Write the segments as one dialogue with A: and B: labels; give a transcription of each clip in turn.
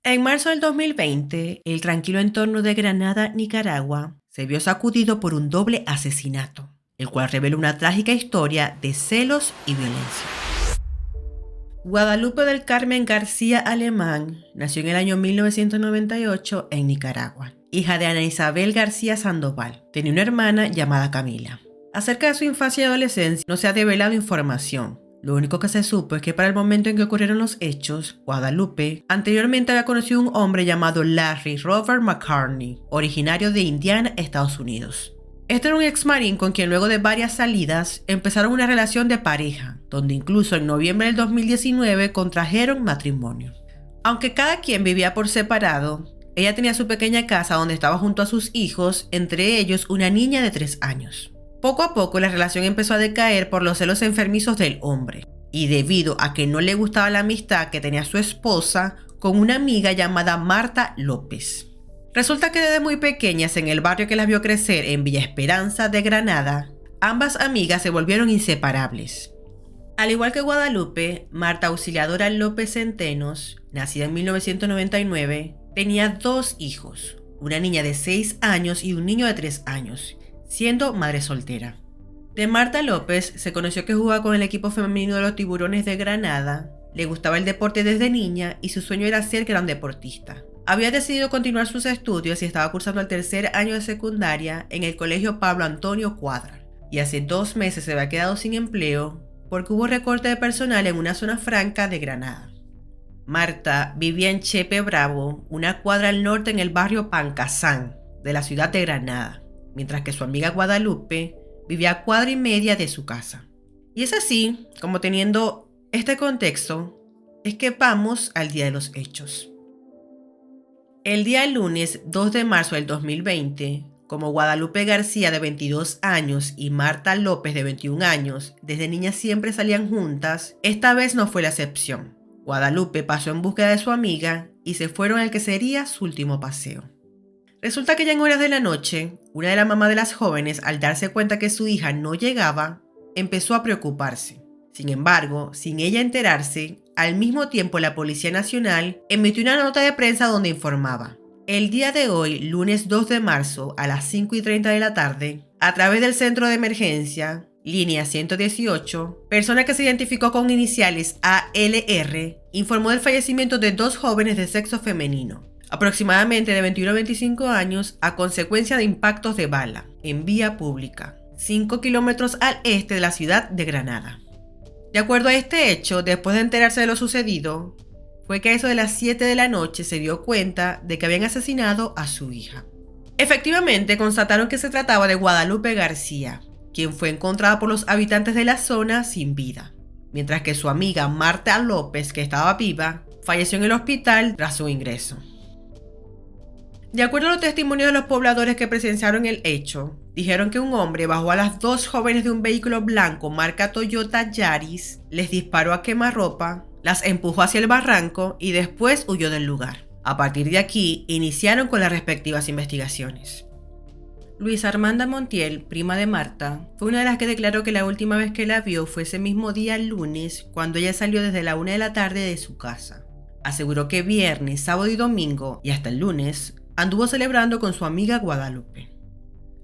A: En marzo del 2020, el tranquilo entorno de Granada, Nicaragua, se vio sacudido por un doble asesinato, el cual revela una trágica historia de celos y violencia. Guadalupe del Carmen García Alemán nació en el año 1998 en Nicaragua, hija de Ana Isabel García Sandoval. Tenía una hermana llamada Camila. Acerca de su infancia y adolescencia no se ha develado información. Lo único que se supo es que para el momento en que ocurrieron los hechos, Guadalupe anteriormente había conocido a un hombre llamado Larry Robert McCartney, originario de Indiana, Estados Unidos. Este era un ex marín con quien luego de varias salidas empezaron una relación de pareja, donde incluso en noviembre del 2019 contrajeron matrimonio. Aunque cada quien vivía por separado, ella tenía su pequeña casa donde estaba junto a sus hijos, entre ellos una niña de 3 años. Poco a poco la relación empezó a decaer por los celos enfermizos del hombre, y debido a que no le gustaba la amistad que tenía su esposa con una amiga llamada Marta López. Resulta que desde muy pequeñas en el barrio que las vio crecer en Villa Esperanza de Granada, ambas amigas se volvieron inseparables. Al igual que Guadalupe, Marta Auxiliadora López Centenos, nacida en 1999, tenía 2 hijos, una niña de 6 años y un niño de 3 años, siendo madre soltera. De Marta López se conoció que jugaba con el equipo femenino de los Tiburones de Granada, le gustaba el deporte desde niña y su sueño era ser gran deportista. Había decidido continuar sus estudios y estaba cursando el 3er año de secundaria en el colegio Pablo Antonio Cuadra. Y hace 2 meses se había quedado sin empleo porque hubo recorte de personal en una zona franca de Granada. Marta vivía en Chepe Bravo, una cuadra al norte en el barrio Pancasán de la ciudad de Granada, mientras que su amiga Guadalupe vivía a 1,5 cuadras de su casa. Y es así, como teniendo este contexto, es que vamos al día de los hechos. El día lunes 2 de marzo del 2020, como Guadalupe García de 22 años y Marta López de 21 años, desde niñas siempre salían juntas, esta vez no fue la excepción. Guadalupe pasó en búsqueda de su amiga y se fueron al que sería su último paseo. Resulta que ya en horas de la noche, una de las mamás de las jóvenes, al darse cuenta que su hija no llegaba, empezó a preocuparse. Sin embargo, sin ella enterarse, al mismo tiempo la Policía Nacional emitió una nota de prensa donde informaba: el día de hoy, lunes 2 de marzo, a las 5:30 de la tarde, a través del centro de emergencia, línea 118, persona que se identificó con iniciales ALR, informó del fallecimiento de 2 jóvenes de sexo femenino, aproximadamente de 21 a 25 años, a consecuencia de impactos de bala, en vía pública, 5 kilómetros al este de la ciudad de Granada. De acuerdo a este hecho, después de enterarse de lo sucedido, fue que a eso de las 7 de la noche se dio cuenta de que habían asesinado a su hija. Efectivamente, constataron que se trataba de Guadalupe García, quien fue encontrada por los habitantes de la zona sin vida, mientras que su amiga Marta López, que estaba viva, falleció en el hospital tras su ingreso. De acuerdo a los testimonios de los pobladores que presenciaron el hecho, dijeron que un hombre bajó a las 2 jóvenes de un vehículo blanco marca Toyota Yaris, les disparó a quemarropa, las empujó hacia el barranco y después huyó del lugar. A partir de aquí, iniciaron con las respectivas investigaciones. Luisa Armanda Montiel, prima de Marta, fue una de las que declaró que la última vez que la vio fue ese mismo día lunes, cuando ella salió desde la 1 de la tarde de su casa. Aseguró que viernes, sábado y domingo, y hasta el lunes, anduvo celebrando con su amiga Guadalupe.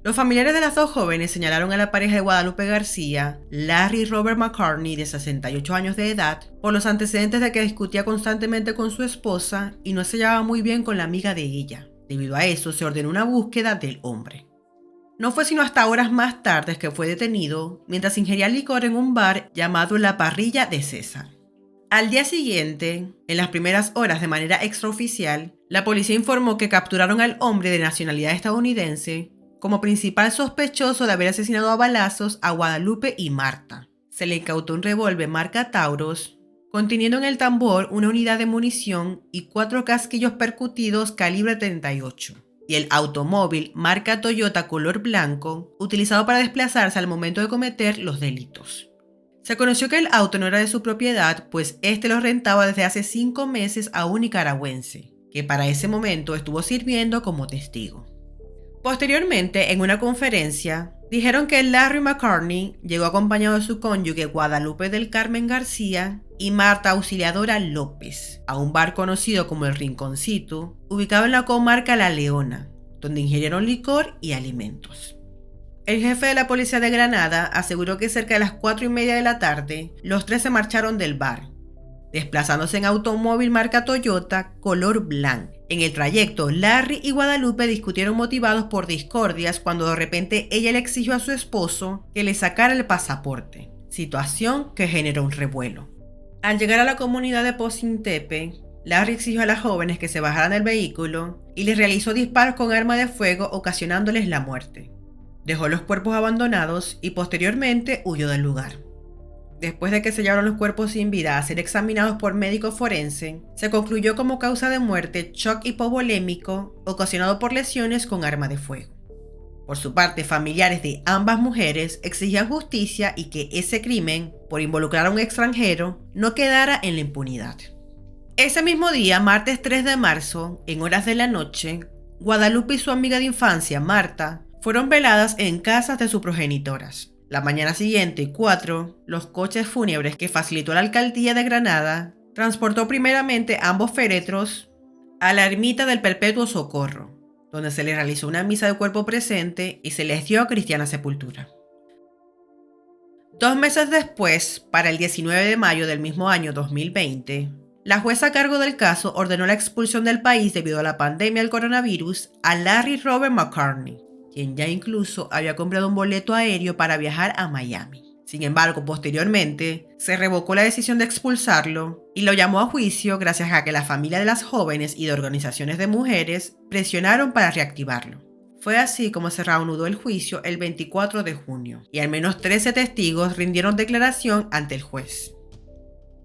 A: Los familiares de las 2 jóvenes señalaron a la pareja de Guadalupe García, Larry Robert McCartney, de 68 años de edad, por los antecedentes de que discutía constantemente con su esposa y no se llevaba muy bien con la amiga de ella. Debido a eso, se ordenó una búsqueda del hombre. No fue sino hasta horas más tarde que fue detenido mientras ingería licor en un bar llamado La Parrilla de César. Al día siguiente, en las primeras horas de manera extraoficial, la policía informó que capturaron al hombre de nacionalidad estadounidense como principal sospechoso de haber asesinado a balazos a Guadalupe y Marta. Se le incautó un revólver marca Taurus, conteniendo en el tambor una unidad de munición y 4 casquillos percutidos calibre 38, y el automóvil marca Toyota color blanco, utilizado para desplazarse al momento de cometer los delitos. Se conoció que el auto no era de su propiedad, pues este lo rentaba desde hace 5 meses a un nicaragüense, que para ese momento estuvo sirviendo como testigo. Posteriormente, en una conferencia, dijeron que Larry McCartney llegó acompañado de su cónyuge Guadalupe del Carmen García y Marta Auxiliadora López a un bar conocido como El Rinconcito, ubicado en la comarca La Leona, donde ingirieron licor y alimentos. El jefe de la policía de Granada aseguró que cerca de las 4:30 de la tarde, los tres se marcharon del bar, desplazándose en automóvil marca Toyota color blanco. En el trayecto, Larry y Guadalupe discutieron motivados por discordias cuando de repente ella le exigió a su esposo que le sacara el pasaporte, situación que generó un revuelo. Al llegar a la comunidad de Pocintepe, Larry exigió a las jóvenes que se bajaran del vehículo y les realizó disparos con arma de fuego ocasionándoles la muerte. Dejó los cuerpos abandonados y posteriormente huyó del lugar. Después de que se llevaron los cuerpos sin vida a ser examinados por médico forense, se concluyó como causa de muerte shock hipovolémico ocasionado por lesiones con arma de fuego. Por su parte, familiares de ambas mujeres exigían justicia y que ese crimen, por involucrar a un extranjero, no quedara en la impunidad. Ese mismo día, martes 3 de marzo, en horas de la noche, Guadalupe y su amiga de infancia, Marta, fueron veladas en casas de sus progenitoras. La mañana siguiente, 4, los coches fúnebres que facilitó la alcaldía de Granada transportó primeramente ambos féretros a la ermita del Perpetuo Socorro, donde se les realizó una misa de cuerpo presente y se les dio cristiana sepultura. 2 meses después, para el 19 de mayo del mismo año 2020, la jueza a cargo del caso ordenó la expulsión del país debido a la pandemia del coronavirus a Larry Robert McCartney, quien ya incluso había comprado un boleto aéreo para viajar a Miami. Sin embargo, posteriormente, se revocó la decisión de expulsarlo y lo llamó a juicio gracias a que la familia de las jóvenes y de organizaciones de mujeres presionaron para reactivarlo. Fue así como se reanudó el juicio el 24 de junio y al menos 13 testigos rindieron declaración ante el juez.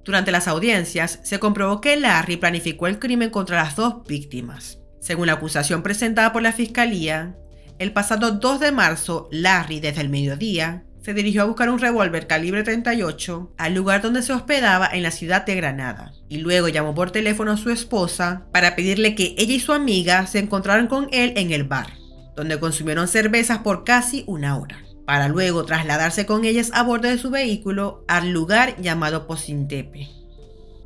A: Durante las audiencias, se comprobó que Larry planificó el crimen contra las 2 víctimas. Según la acusación presentada por la fiscalía, el pasado 2 de marzo, Larry, desde el mediodía, se dirigió a buscar un revólver calibre 38 al lugar donde se hospedaba en la ciudad de Granada y luego llamó por teléfono a su esposa para pedirle que ella y su amiga se encontraran con él en el bar, donde consumieron cervezas por casi 1 hora, para luego trasladarse con ellas a bordo de su vehículo al lugar llamado Pocintepe.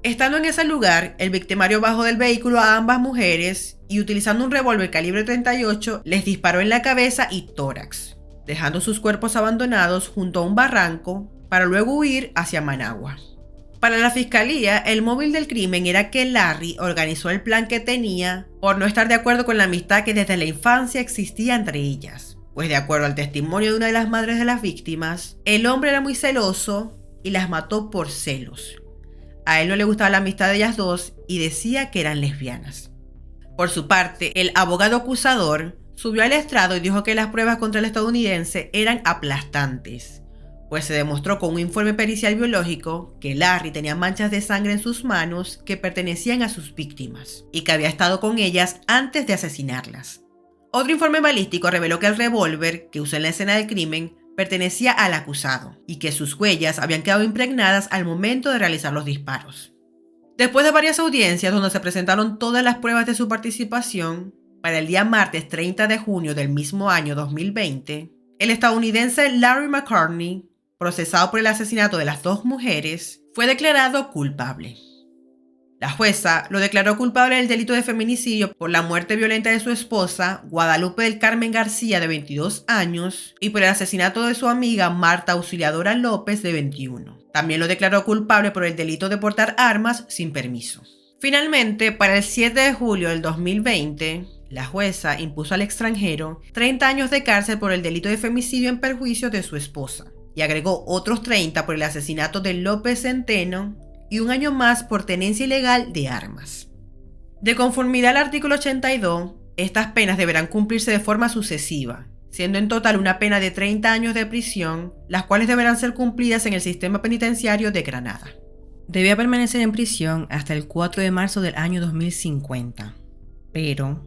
A: Estando en ese lugar, el victimario bajó del vehículo a ambas mujeres y utilizando un revólver calibre 38 les disparó en la cabeza y tórax, dejando sus cuerpos abandonados junto a un barranco para luego huir hacia Managua. Para la fiscalía, el móvil del crimen era que Larry organizó el plan que tenía por no estar de acuerdo con la amistad que desde la infancia existía entre ellas, pues de acuerdo al testimonio de una de las madres de las víctimas, el hombre era muy celoso y las mató por celos. A él no le gustaba la amistad de ellas dos y decía que eran lesbianas. Por su parte, el abogado acusador subió al estrado y dijo que las pruebas contra el estadounidense eran aplastantes, pues se demostró con un informe pericial biológico que Larry tenía manchas de sangre en sus manos que pertenecían a sus víctimas y que había estado con ellas antes de asesinarlas. Otro informe balístico reveló que el revólver que usó en la escena del crimen pertenecía al acusado y que sus huellas habían quedado impregnadas al momento de realizar los disparos. Después de varias audiencias donde se presentaron todas las pruebas de su participación, para el día martes 30 de junio del mismo año 2020, el estadounidense Larry McCartney, procesado por el asesinato de las 2 mujeres, fue declarado culpable. La jueza lo declaró culpable del delito de feminicidio por la muerte violenta de su esposa, Guadalupe del Carmen García, de 22 años, y por el asesinato de su amiga Marta Auxiliadora López, de 21. También lo declaró culpable por el delito de portar armas sin permiso. Finalmente, para el 7 de julio del 2020, la jueza impuso al extranjero 30 años de cárcel por el delito de femicidio en perjuicio de su esposa y agregó otros 30 por el asesinato de López Centeno y 1 año más por tenencia ilegal de armas. De conformidad al artículo 82, estas penas deberán cumplirse de forma sucesiva, siendo en total una pena de 30 años de prisión, las cuales deberán ser cumplidas en el sistema penitenciario de Granada. Debía permanecer en prisión hasta el 4 de marzo del año 2050, pero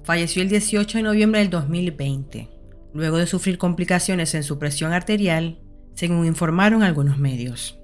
A: falleció el 18 de noviembre del 2020, luego de sufrir complicaciones en su presión arterial, según informaron algunos medios.